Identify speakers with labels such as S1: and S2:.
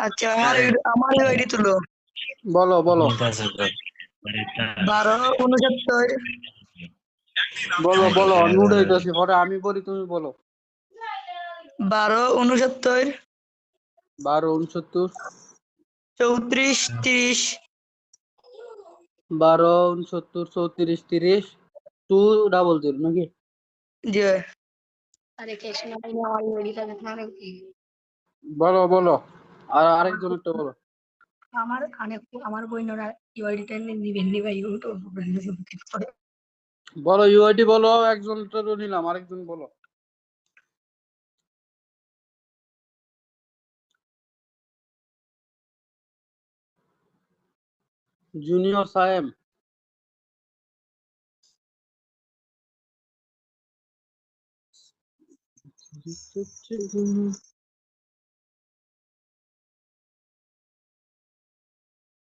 S1: আচ্ছা আমার আইডি তুলো।
S2: বলো বলো
S1: 12 69
S2: বলো বলো নুড হইতাছি পরে আমি বলি তুমি বলো
S1: 12 69
S2: 12 69
S1: 34 30
S2: 12 69 34 30 200 নাকি
S1: জি
S2: বলো বলো আর আরেকজনেরটা বলো
S1: আমার বইনরা ইউআইডিটা নিবেন নি ভাই ইউটিউব
S2: বলো ইউআইডি বলো একজনটা তো নিলাম আরেকজন বলো জুনিয়র সায়েম